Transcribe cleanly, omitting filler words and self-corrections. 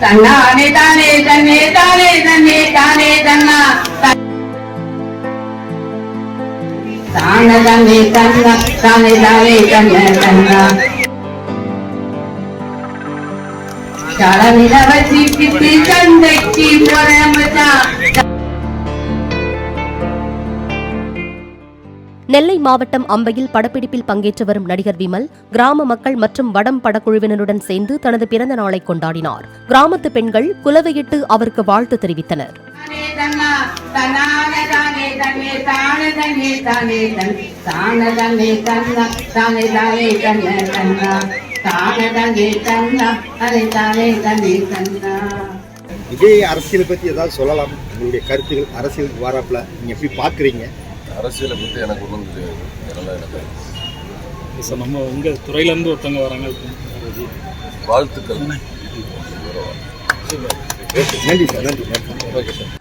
தன்னானே தானே தன்னே தானே தன்னே தானே தன்னா தான தன்னே தன்னா தானே தானே தன்ன தன்னா தளநில வச்சிட்டு சந்தைக்கு போறமச்சா. நெல்லை மாவட்டம் அம்பையில் படப்பிடிப்பில் பங்கேற்று வரும் நடிகர் விமல் கிராம மக்கள் மற்றும் வடம் படக்குழுவினருடன் சேர்ந்து தனது பிறந்த நாளை கொண்டாடினார். கிராமத்து பெண்கள் குலவையிட்டு அவருக்கு வாழ்த்து தெரிவித்தனர். விஜய் அரசியலை பத்தி ஏதாவது சொல்லலாம், உங்களுடைய கருத்துக்கள், அரசியலுக்கு வராப்புல நீங்க எப்படி பாக்குறீங்க? அரசியலை பற்றி எனக்கு ஒன்றும் தெரியாது, அதெல்லாம் எனக்கு சார் நம்ம உங்கள் துறையிலேருந்து ஒருத்தவங்க வராங்க. வாழ்த்துக்கள். நன்றி சார், நன்றி. Okay sir.